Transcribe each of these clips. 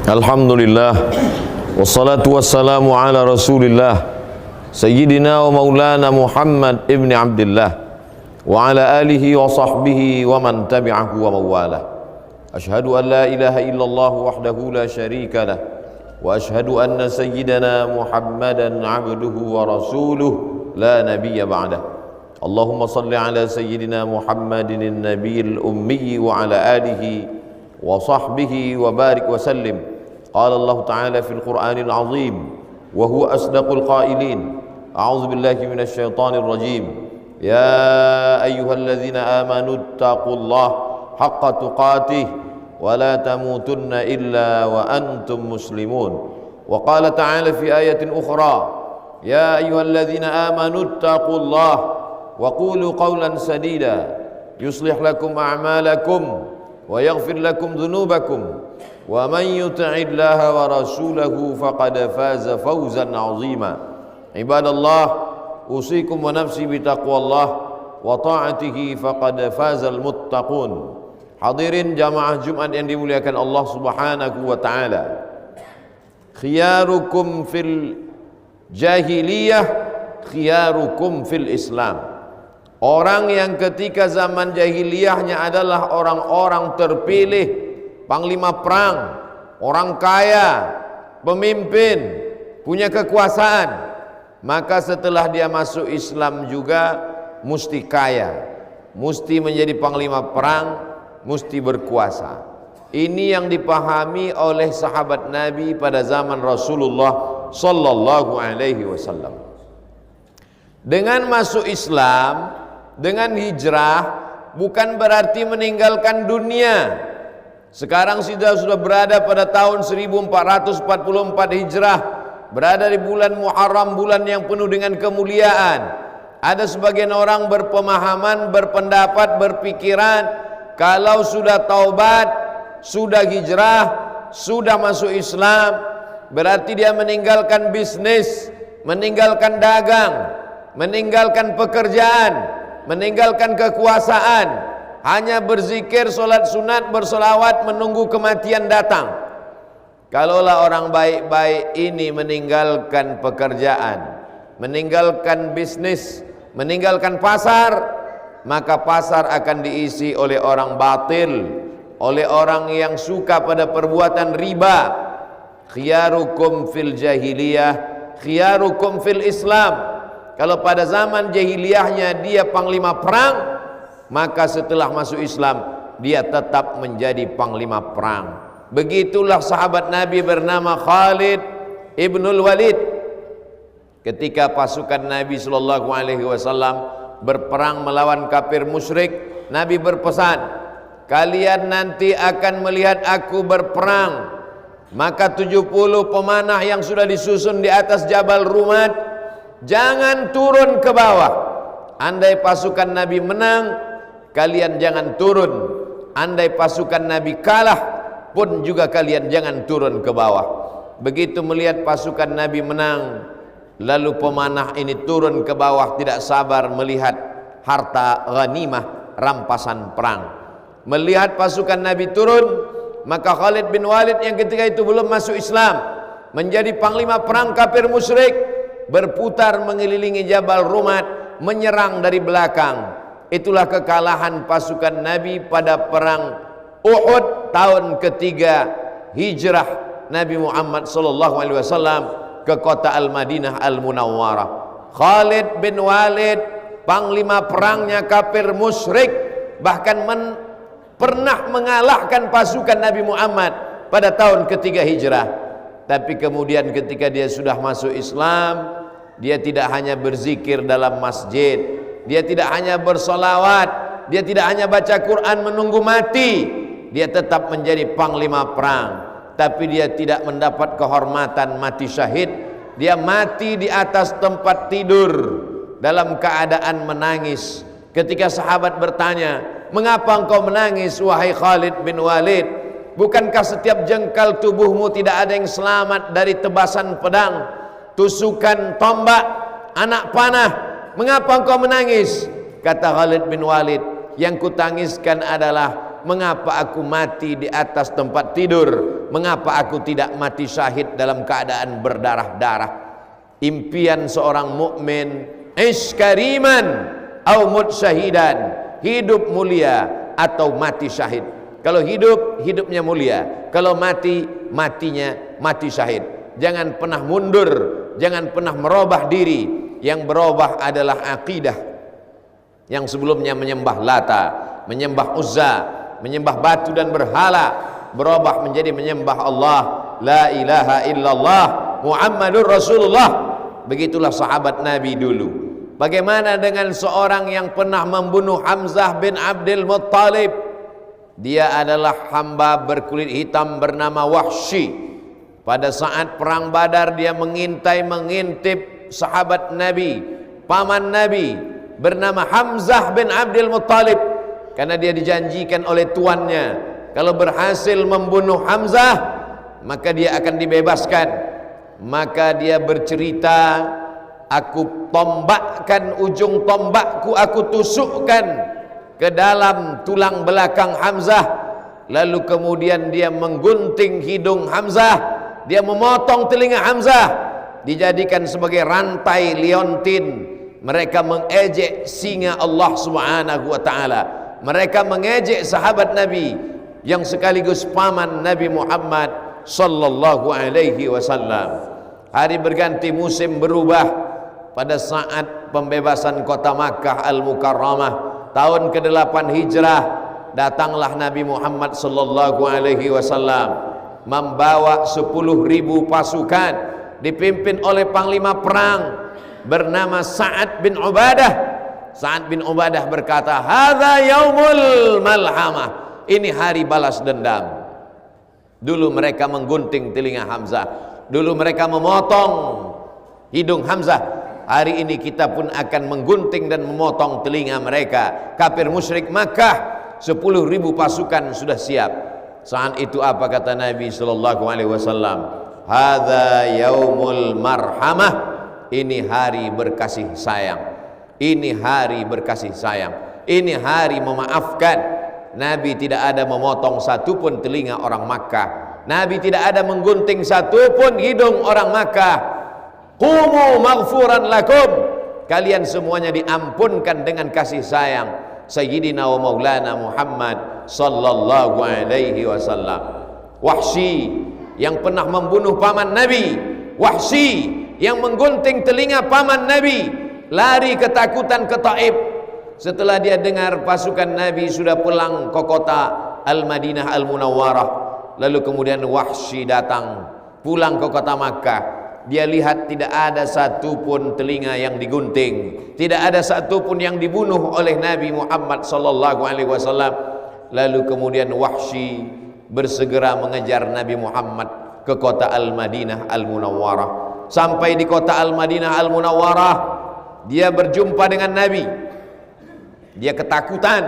Alhamdulillah, wassalatu wassalamu ala rasulillah Sayyidina wa maulana Muhammad ibn Abdillah wa ala alihi wa sahbihi wa man tabi'ahu wa mawalah. Ashhadu an la ilaha illallah wahdahu la sharika lah wa ashhadu anna sayyidana Muhammadan abduhu wa rasuluh la nabiyya ba'dah. Allahumma salli ala sayyidina Muhammadin an-nabiyil ummi wa ala alihi wa sahbihi wa barik wa sallim. Qala Allah Ta'ala fil Qur'anil Azim wa huwa asdaqul qailin. A'udzu billahi minasy syaithanir rajim. Ya ayyuhalladzina amanu taqullaha haqqa tuqatih wa la tamutunna illa wa antum muslimun. Wa qala ta'ala fi ayatin ukhra, ya ayyuhalladzina amanu taqullaha wa qulu qawlan sadida yuslih lakum a'malakum wa yaghfir lakum dhunubakum wa man yuti'illaha wa rasulahu faqad faza fawzan 'azima. Ibadallah, usikum wa nafsi bitaqwallah wa ta'atihi faqad fazal muttaqun. Hadirin jamaah Jumat yang dimuliakan Allah Subhanahu wa taala. Khiyarukum fil jahiliyah, khiyarukum fil Islam. Orang yang ketika zaman jahiliyahnya adalah orang-orang terpilih, panglima perang, orang kaya, pemimpin, punya kekuasaan, maka setelah dia masuk Islam juga mesti kaya, mesti menjadi panglima perang, mesti berkuasa. Ini yang dipahami oleh sahabat Nabi pada zaman Rasulullah sallallahu alaihi wasallam. Dengan masuk Islam, dengan hijrah, bukan berarti meninggalkan dunia. Sekarang sudah berada pada tahun 1444 Hijrah, berada di bulan Muharram, bulan yang penuh dengan kemuliaan. Ada sebagian orang berpemahaman, berpendapat, berpikiran, kalau sudah taubat, sudah hijrah, sudah masuk Islam, berarti dia meninggalkan bisnis, meninggalkan dagang, meninggalkan pekerjaan, meninggalkan kekuasaan, hanya berzikir, solat sunat, bersolawat, menunggu kematian datang. Kalaulah orang baik-baik ini meninggalkan pekerjaan, meninggalkan bisnis, meninggalkan pasar, maka pasar akan diisi oleh orang batil, oleh orang yang suka pada perbuatan riba. Khiyarukum fil jahiliyah, khiyarukum fil Islam. Kalau pada zaman jahiliyahnya dia panglima perang, maka setelah masuk Islam dia tetap menjadi panglima perang. Begitulah sahabat Nabi bernama Khalid ibnul Walid. Ketika pasukan Nabi sallallahu alaihi wasallam berperang melawan kafir musyrik, Nabi berpesan, kalian nanti akan melihat aku berperang. Maka 70 pemanah yang sudah disusun di atas Jabal Rumat, jangan turun ke bawah. Andai pasukan Nabi menang, kalian jangan turun. Andai pasukan Nabi kalah pun juga kalian jangan turun ke bawah. Begitu melihat pasukan Nabi menang, lalu pemanah ini turun ke bawah, tidak sabar melihat harta ghanimah, rampasan perang. Melihat pasukan Nabi turun, maka Khalid bin Walid yang ketika itu belum masuk Islam, menjadi panglima perang kafir musyrik, berputar mengelilingi Jabal Rumat, menyerang dari belakang. Itulah kekalahan pasukan Nabi pada perang Uhud tahun ketiga hijrah Nabi Muhammad sallallahu alaihi wasallam ke kota Al-Madinah Al-Munawwarah. Khalid bin Walid, panglima perangnya kafir musyrik, bahkan pernah mengalahkan pasukan Nabi Muhammad pada tahun ketiga hijrah. Tapi kemudian ketika dia sudah masuk Islam, dia tidak hanya berzikir dalam masjid, dia tidak hanya bersolawat, dia tidak hanya baca Quran menunggu mati, dia tetap menjadi panglima perang. Tapi dia tidak mendapat kehormatan mati syahid. Dia mati di atas tempat tidur dalam keadaan menangis. Ketika sahabat bertanya, mengapa engkau menangis wahai Khalid bin Walid? Bukankah setiap jengkal tubuhmu tidak ada yang selamat dari tebasan pedang, tusukan tombak, anak panah? Mengapa engkau menangis? Kata Khalid bin Walid, yang kutangiskan adalah mengapa aku mati di atas tempat tidur, mengapa aku tidak mati syahid dalam keadaan berdarah-darah. Impian seorang mukmin, ish kariman au mut syahidan, hidup mulia atau mati syahid. Kalau hidup, hidupnya mulia. Kalau mati, matinya mati syahid. Jangan pernah mundur, jangan pernah merubah diri. Yang berubah adalah akidah. Yang sebelumnya menyembah Lata, menyembah Uzza, menyembah batu dan berhala, berubah menjadi menyembah Allah. La ilaha illallah Muhammadur Rasulullah. Begitulah sahabat Nabi dulu. Bagaimana dengan seorang yang pernah membunuh Hamzah bin Abdul Muttalib? Dia adalah hamba berkulit hitam bernama Wahsy. Pada saat perang Badar dia mengintip sahabat Nabi, paman Nabi bernama Hamzah bin Abdul Muttalib, karena dia dijanjikan oleh tuannya kalau berhasil membunuh Hamzah maka dia akan dibebaskan. Maka dia bercerita, aku tombakkan ujung tombakku, aku tusukkan ke dalam tulang belakang Hamzah, lalu kemudian dia menggunting hidung Hamzah, dia memotong telinga Hamzah, dijadikan sebagai rantai liontin. Mereka mengejek singa Allah Subhanahu wa taala. Mereka mengejek sahabat Nabi yang sekaligus paman Nabi Muhammad sallallahu alaihi wasallam. Hari berganti, musim berubah. Pada saat pembebasan kota Makkah Al-Mukarramah tahun ke-8 Hijrah, datanglah Nabi Muhammad sallallahu alaihi wasallam membawa 10.000 pasukan dipimpin oleh panglima perang bernama Sa'ad bin Ubadah. Sa'ad bin Ubadah berkata, "Hadza yaumul malhamah." Ini hari balas dendam. Dulu mereka menggunting telinga Hamzah, dulu mereka memotong hidung Hamzah. Hari ini kita pun akan menggunting dan memotong telinga mereka. Kafir musyrik Makkah, 10.000 pasukan sudah siap. Saat itu apa kata Nabi sallallahu alaihi wasallam? Hadza yaumul marhamah. Ini hari berkasih sayang. Ini hari berkasih sayang. Ini hari memaafkan. Nabi tidak ada memotong satu pun telinga orang Makkah. Nabi tidak ada menggunting satu pun hidung orang Makkah. Qumu maghfuran lakum. Kalian semuanya diampunkan dengan kasih sayang Sayyidina wa Maulana Muhammad sallallahu alaihi wasallam. Wahsy yang pernah membunuh paman Nabi, Wahsy yang menggunting telinga paman Nabi, lari ketakutan ke Taif. Setelah dia dengar pasukan Nabi sudah pulang ke kota Al-Madinah Al-Munawwarah, lalu kemudian Wahsy datang pulang ke kota Makkah. Dia lihat tidak ada satu pun telinga yang digunting, tidak ada satu pun yang dibunuh oleh Nabi Muhammad sallallahu alaihi wasallam. Lalu kemudian Wahsy bersegera mengejar Nabi Muhammad ke kota Al-Madinah Al-Munawwarah. Sampai di kota Al-Madinah Al-Munawwarah, dia berjumpa dengan Nabi. Dia ketakutan.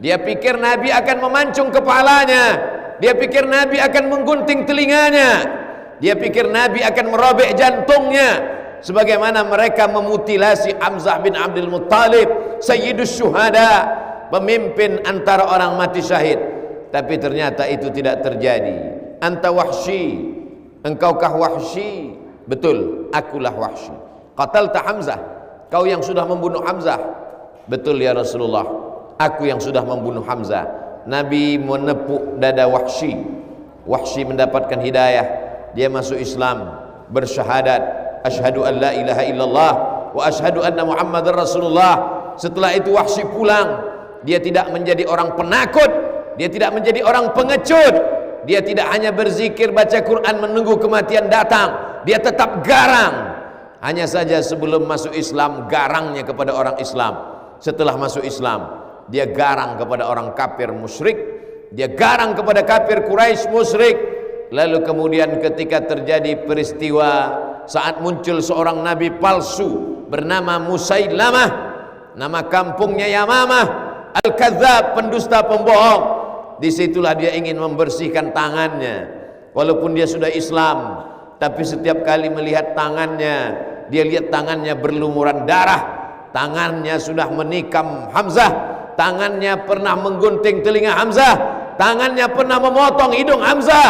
Dia pikir Nabi akan memancung kepalanya. Dia pikir Nabi akan menggunting telinganya. Dia pikir Nabi akan merobek jantungnya, sebagaimana mereka memutilasi Hamzah bin Abdul Muttalib, Sayyidus Syuhada, pemimpin antara orang mati syahid. Tapi ternyata itu tidak terjadi. Anta Wahsy, engkaukah Wahsy? Betul, akulah Wahsy. Qatalta Hamzah, kau yang sudah membunuh Hamzah. Betul ya Rasulullah, aku yang sudah membunuh Hamzah. Nabi menepuk dada Wahsy. Wahsy mendapatkan hidayah. Dia masuk Islam, bersyahadat, asyhadu an la ilaha illallah wa asyhadu anna Muhammadar Rasulullah. Setelah itu Wahsy pulang. Dia tidak menjadi orang penakut, dia tidak menjadi orang pengecut. Dia tidak hanya berzikir baca Quran menunggu kematian datang, dia tetap garang. Hanya saja sebelum masuk Islam garangnya kepada orang Islam. Setelah masuk Islam dia garang kepada orang kafir musyrik, dia garang kepada kafir Quraisy musyrik. Lalu kemudian ketika terjadi peristiwa saat muncul seorang nabi palsu bernama Musailamah, nama kampungnya Yamamah, Al-Kadzdzab, pendusta pembohong. Disitulah dia ingin membersihkan tangannya. Walaupun dia sudah Islam, tapi setiap kali melihat tangannya, dia lihat tangannya berlumuran darah. Tangannya sudah menikam Hamzah, tangannya pernah menggunting telinga Hamzah, tangannya pernah memotong hidung Hamzah,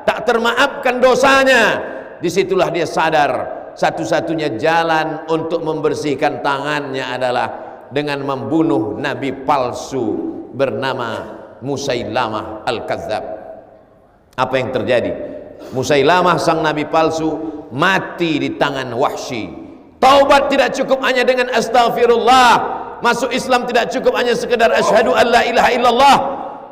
tak termaafkan dosanya. Disitulah dia sadar satu-satunya jalan untuk membersihkan tangannya adalah dengan membunuh nabi palsu bernama Musailamah Al-Kadzab. Apa yang terjadi? Musailamah sang nabi palsu mati di tangan Wahsy. Taubat tidak cukup hanya dengan astaghfirullah, masuk Islam tidak cukup hanya sekedar asyhadu an la ilaha illallah.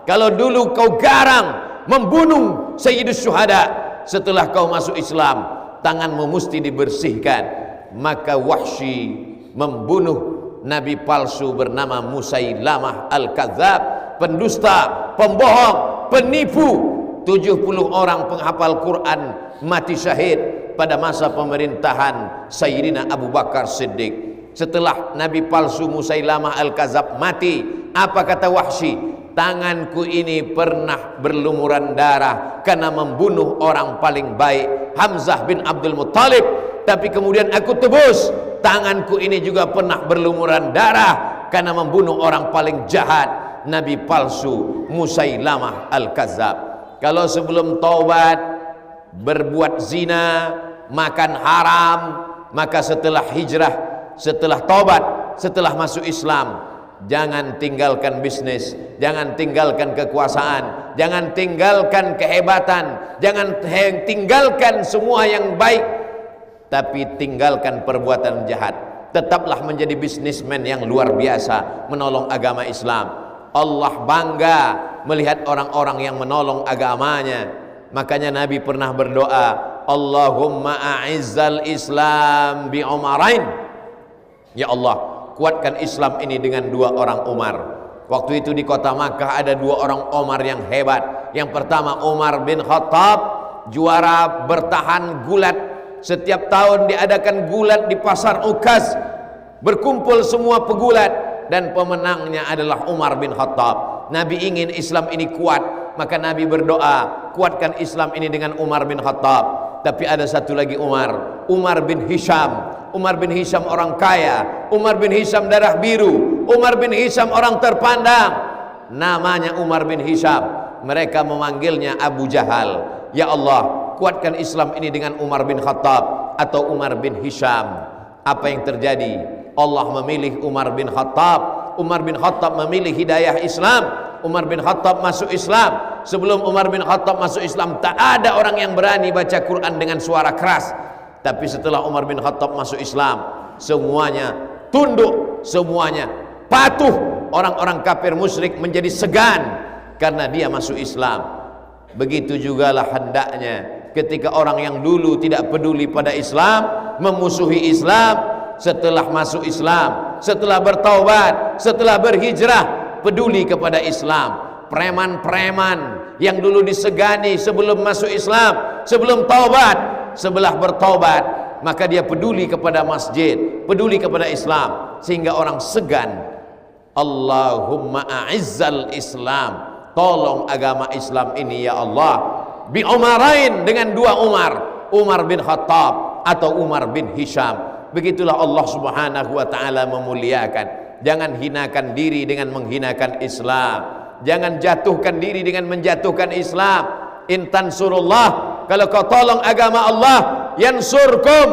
Kalau dulu kau garang membunuh sayyidus syuhada, setelah kau masuk Islam tanganmu mesti dibersihkan. Maka Wahsy membunuh nabi palsu bernama Musailamah Al-Kadzab, pendusta, pembohong, penipu. 70 orang penghafal Quran mati syahid pada masa pemerintahan Sayyidina Abu Bakar Siddiq. Setelah nabi palsu Musailamah Al-Kadzab mati, apa kata Wahsy? Tanganku ini pernah berlumuran darah karena membunuh orang paling baik, Hamzah bin Abdul Muttalib. Tapi kemudian aku tebus, tanganku ini juga pernah berlumuran darah karena membunuh orang paling jahat, nabi palsu Musailamah Al-Kadzab. Kalau sebelum taubat berbuat zina, makan haram, maka setelah hijrah, setelah taubat, setelah masuk Islam, jangan tinggalkan bisnis, jangan tinggalkan kekuasaan, jangan tinggalkan kehebatan, jangan tinggalkan semua yang baik, tapi tinggalkan perbuatan jahat. Tetaplah menjadi bisnismen yang luar biasa, menolong agama Islam. Allah bangga melihat orang-orang yang menolong agamanya. Makanya Nabi pernah berdoa, Allahumma a'izzal Islam bi Umarain. Ya Allah, kuatkan Islam ini dengan 2 orang Umar. Waktu itu di kota Makkah ada 2 orang Umar yang hebat. Yang pertama Umar bin Khattab, juara bertahan gulat. Setiap tahun diadakan gulat di pasar Ukaz, berkumpul semua pegulat, dan pemenangnya adalah Umar bin Khattab. Nabi ingin Islam ini kuat, maka Nabi berdoa, kuatkan Islam ini dengan Umar bin Khattab. Tapi ada satu lagi Umar, Umar bin Hisham. Umar bin Hisham orang kaya, Umar bin Hisham darah biru, Umar bin Hisham orang terpandang, namanya Umar bin Hisham. Mereka memanggilnya Abu Jahal. Ya Allah, kuatkan Islam ini dengan Umar bin Khattab atau Umar bin Hisham. Apa yang terjadi? Allah memilih Umar bin Khattab. Umar bin Khattab memilih hidayah Islam. Umar bin Khattab masuk Islam. Sebelum Umar bin Khattab masuk Islam, tak ada orang yang berani baca Quran dengan suara keras. Tapi setelah Umar bin Khattab masuk Islam, semuanya tunduk, semuanya patuh. Orang-orang kafir musyrik menjadi segan karena dia masuk Islam. Begitu jugalah hendaknya ketika orang yang dulu tidak peduli pada Islam, memusuhi Islam, setelah masuk Islam, setelah bertaubat, setelah berhijrah, peduli kepada Islam. Preman-preman yang dulu disegani sebelum masuk Islam, sebelum taubat, setelah bertaubat, maka dia peduli kepada masjid, peduli kepada Islam, sehingga orang segan. Allahumma a'izzal Islam, tolong agama Islam ini ya Allah, bi Umarain, dengan 2 Umar, Umar bin Khattab atau Umar bin Hisham. Begitulah Allah subhanahu wa ta'ala memuliakan. Jangan hinakan diri dengan menghinakan Islam, jangan jatuhkan diri dengan menjatuhkan Islam. In tansurullah, kalau kau tolong agama Allah, yansurkum,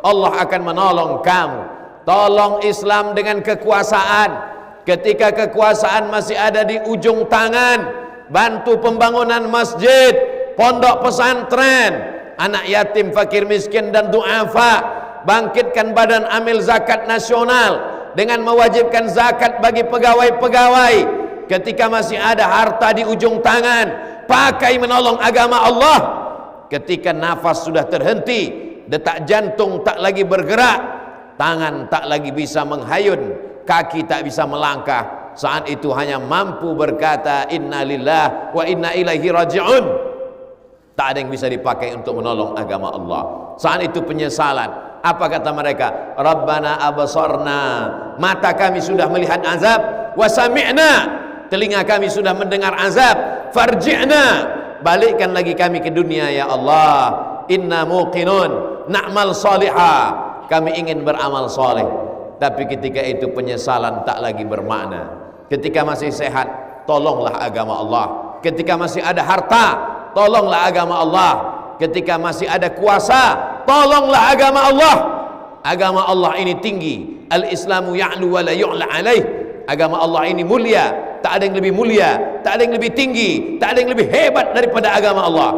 Allah akan menolong kamu. Tolong Islam dengan kekuasaan. Ketika kekuasaan masih ada di ujung tangan, bantu pembangunan masjid, pondok pesantren, anak yatim, fakir miskin dan du'afa. Bangkitkan badan amil zakat nasional dengan mewajibkan zakat bagi pegawai-pegawai. Ketika masih ada harta di ujung tangan, pakai menolong agama Allah. Ketika nafas sudah terhenti, detak jantung tak lagi bergerak, tangan tak lagi bisa menghayun, kaki tak bisa melangkah, saat itu hanya mampu berkata inna lillah wa inna ilaihi raji'un. Tak ada yang bisa dipakai untuk menolong agama Allah. Saat itu penyesalan. Apa kata mereka? Rabbana abasarna, mata kami sudah melihat azab, wa sami'na, telinga kami sudah mendengar azab, farji'na, balikkan lagi kami ke dunia ya Allah. Inna muqinun na'mal salihah, kami ingin beramal soleh. Tapi ketika itu penyesalan tak lagi bermakna. Ketika masih sehat, tolonglah agama Allah. Ketika masih ada harta, tolonglah agama Allah. Ketika masih ada kuasa, tolonglah agama Allah. Agama Allah ini tinggi. Al-Islamu ya'lu wa la yu'la alaih. Agama Allah ini mulia, tak ada yang lebih mulia, tak ada yang lebih tinggi, tak ada yang lebih hebat daripada agama Allah.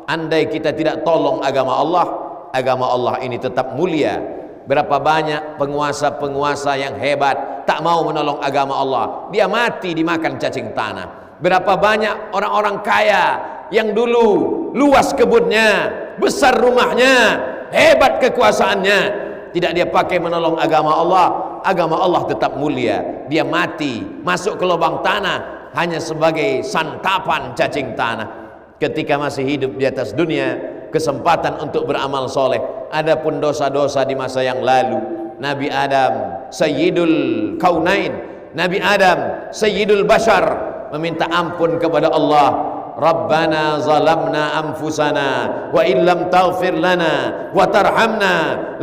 Andai kita tidak tolong agama Allah ini tetap mulia. Berapa banyak penguasa-penguasa yang hebat tak mau menolong agama Allah, dia mati dimakan cacing tanah. Berapa banyak orang-orang kaya yang dulu luas kebunnya, besar rumahnya, hebat kekuasaannya, tidak dia pakai menolong agama Allah tetap mulia. Dia mati masuk ke lubang tanah hanya sebagai santapan cacing tanah. Ketika masih hidup di atas dunia, kesempatan untuk beramal soleh. Adapun dosa-dosa di masa yang lalu, Nabi Adam Sayyidul Kaunain, Nabi Adam Sayyidul Bashar meminta ampun kepada Allah. Rabbana zalamna anfusana wa illam taghfir lana wa tarhamna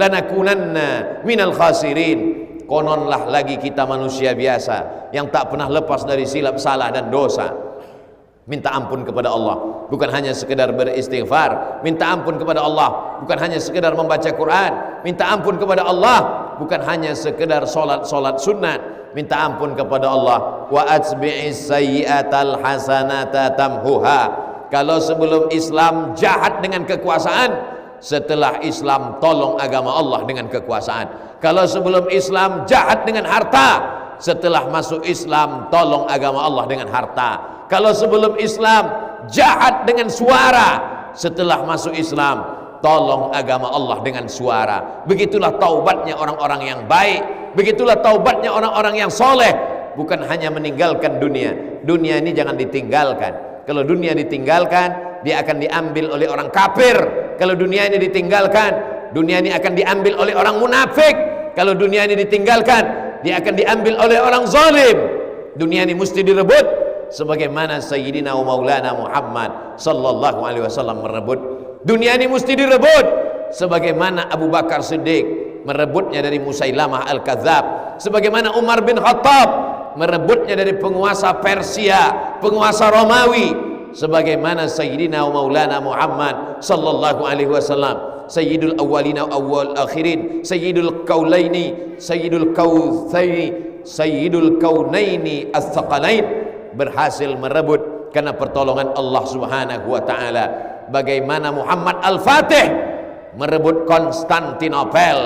lanakunanna minal khasirin. Kononlah lagi kita manusia biasa yang tak pernah lepas dari silap salah dan dosa. Minta ampun kepada Allah, bukan hanya sekedar beristighfar. Minta ampun kepada Allah, bukan hanya sekedar membaca Quran. Minta ampun kepada Allah, bukan hanya sekedar solat sunat. Minta ampun kepada Allah. Wa atsbi'is sayyi'atal hasanata tamhuha. Kalau sebelum Islam jahat dengan kekuasaan, setelah Islam tolong agama Allah dengan kekuasaan. Kalau sebelum Islam jahat dengan harta, setelah masuk Islam tolong agama Allah dengan harta. Kalau sebelum Islam jahat dengan suara, setelah masuk Islam tolong agama Allah dengan suara. Begitulah taubatnya orang-orang yang baik, begitulah taubatnya orang-orang yang soleh. Bukan hanya meninggalkan dunia. Dunia ini jangan ditinggalkan. Kalau dunia ditinggalkan, dia akan diambil oleh orang kafir. Kalau dunia ini ditinggalkan, dunia ini akan diambil oleh orang munafik. Kalau dunia ini ditinggalkan, dia akan diambil oleh orang zalim. Dunia ini mesti direbut sebagaimana Sayyidina wa Maulana Muhammad sallallahu alaihi wasallam merebut. Dunia ini mesti direbut sebagaimana Abu Bakar Siddiq merebutnya dari Musailamah Al-Kadzab, sebagaimana Umar bin Khattab merebutnya dari penguasa Persia, penguasa Romawi, sebagaimana Sayyidina wa Maulana Muhammad sallallahu alaihi wasallam Sayyidul awwalina awwal akhirin, Sayyidul kaulaini, Sayyidul kautsaini, Sayyidul kaunaini as-saqalain, berhasil merebut karena pertolongan Allah Subhanahu wa taala. Bagaimana Muhammad Al-Fatih merebut Konstantinopel,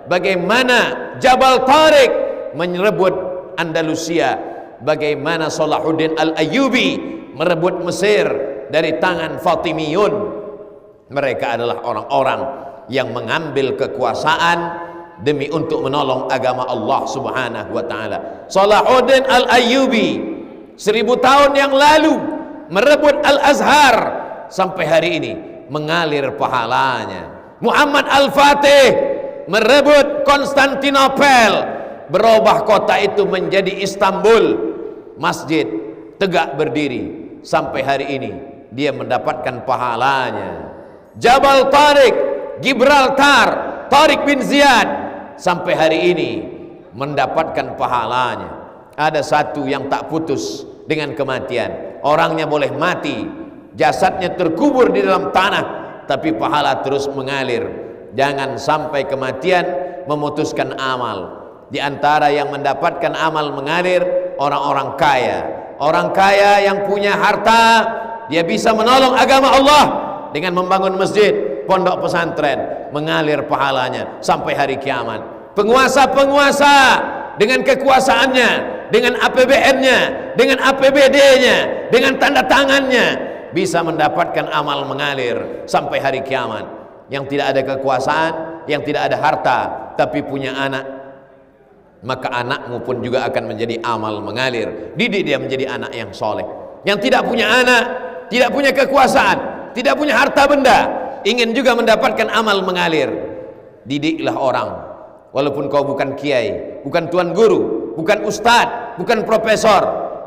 bagaimana Jabal Tariq merebut Andalusia, bagaimana Salahuddin Al-Ayyubi merebut Mesir dari tangan Fatimiyun. Mereka adalah orang-orang yang mengambil kekuasaan demi untuk menolong agama Allah Subhanahu wa taala. Salahuddin Al-Ayyubi 1000 tahun yang lalu merebut Al-Azhar, sampai hari ini mengalir pahalanya. Muhammad Al-Fatih merebut Konstantinopel, berubah kota itu menjadi Istanbul, masjid tegak berdiri, sampai hari ini dia mendapatkan pahalanya. Jabal Tariq, Gibraltar, Tariq bin Ziyad, sampai hari ini mendapatkan pahalanya. Ada satu yang tak putus dengan kematian. Orangnya boleh mati, jasadnya terkubur di dalam tanah, tapi pahala terus mengalir. Jangan sampai kematian memutuskan amal. Di antara yang mendapatkan amal mengalir, orang-orang kaya. Orang kaya yang punya harta, dia bisa menolong agama Allah dengan membangun masjid, pondok pesantren, mengalir pahalanya sampai hari kiamat. Penguasa-penguasa dengan kekuasaannya, dengan APBN-nya, dengan APBD-nya, dengan tanda tangannya, bisa mendapatkan amal mengalir sampai hari kiamat. Yang tidak ada kekuasaan, yang tidak ada harta, tapi punya anak, maka anakmu pun juga akan menjadi amal mengalir. Didik dia menjadi anak yang soleh. Yang tidak punya anak, tidak punya kekuasaan, tidak punya harta benda, ingin juga mendapatkan amal mengalir, didiklah orang. Walaupun kau bukan kiai, bukan tuan guru, bukan ustadz, bukan profesor,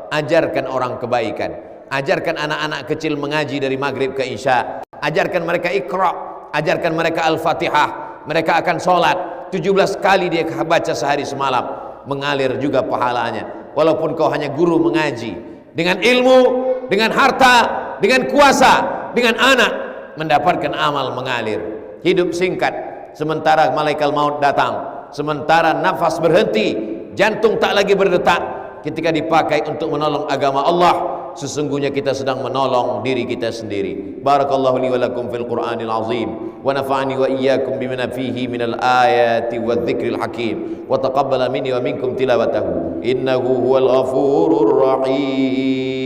ajarkan orang kebaikan. Ajarkan anak-anak kecil mengaji dari maghrib ke isya. Ajarkan mereka Iqra, ajarkan mereka Al-Fatihah. Mereka akan sholat 17 kali dia baca sehari semalam, mengalir juga pahalanya. walaupun kau hanya guru mengaji. Dengan ilmu, dengan harta, dengan kuasa, dengan anak, mendapatkan amal mengalir. Hidup singkat, sementara malaikat maut datang, sementara nafas berhenti, jantung tak lagi berdetak. Ketika dipakai untuk menolong agama Allah, sesungguhnya kita sedang menolong diri kita sendiri. Barakallahu li wa lakum fil Qur'anil azim, wa nafa'ani wa iyyakum bima fihi minal ayati wadh-dhikril hakim, wa taqabbala minni wa minkum tilawatahu innahu huwal ghafurur rahim.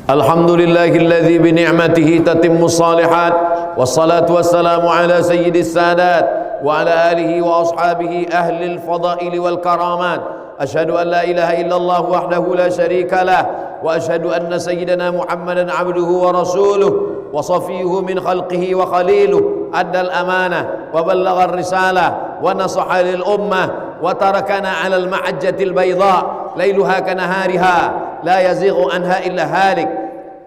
Alhamdulillahilladzi bi ni'matihi tatimmu shalihat, wassalatu wassalamu ala sayyidis sadat wa ala alihi wa ashabihi ahlil fadaili wal karamat. Asyhadu an la ilaha illallah wahdahu la syarika lah, wa asyhadu anna sayyidana Muhammadan abduhu wa rasuluh wa safiyuhu min khalqihi wa khaliluh, addal amanah wa ballagha ar-risalah wa nasaha lil ummah wa tarakana 'alal mahajjatil bayda lailuha kanahariha la yazighu anha illa halik.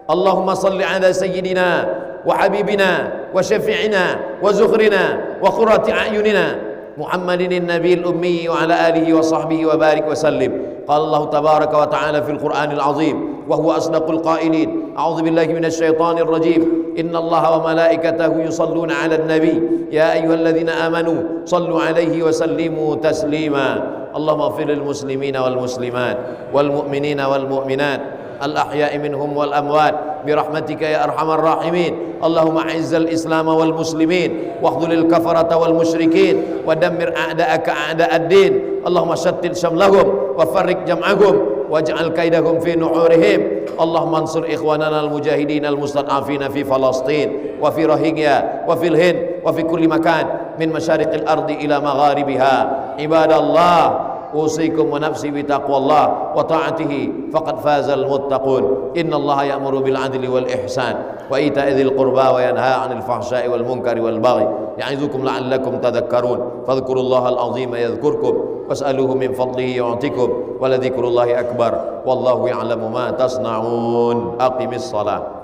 Allahumma salli ala sayyidina wa habibina wa syafi'ina wa zukhrina wa qurrati a'yunina Muhammadin nabiyil ummi wa ala alihi wa sahbihi wa barik wa sallim. Qala Allah tabaraka wa ta'ala fil Qur'anil azim wa huwa asdaqul qailin. A'udzu billahi minasy syaithanir rajim. Innallaha wa malaikatahu yusalluna 'alan nabi ya ayyuhalladzina amanu sallu 'alaihi wa sallimu taslima. Allahumma ighfir lil muslimina wal muslimat wal mu'minina wal mu'minat al-ahya'i minhum wal amwat birahmatika ya arhamar rahimin. Allahumma a'izzal islam wal muslimin wahdhulil kafarata wal musyrikin wa dammir a'da'aka a'da'ad din. Allahumma shattit shamlahum wa farriq jam'ahum waj'al kaidahum fi nuhurihim. Allahumma ansur ikhwanana al-mujahidin al-mustad'afina fi Falastin wa fi Rohingya wa fil Hind wa fi kulli makan min masyariqil ardi ila magharibiha. Ibadallah, أوصيكم ونفسي بتقوى الله وطاعته فقد فاز المتقون. إن الله يأمر بالعدل والإحسان وإيتاء ذي القربى وينهى عن الفحشاء والمنكر والبغي يعظكم لعلكم تذكرون. فاذكروا الله العظيم يذكركم واسألوه من فضله يعطكم ولذكر الله أكبر والله يعلم ما تصنعون. أقم الصلاة.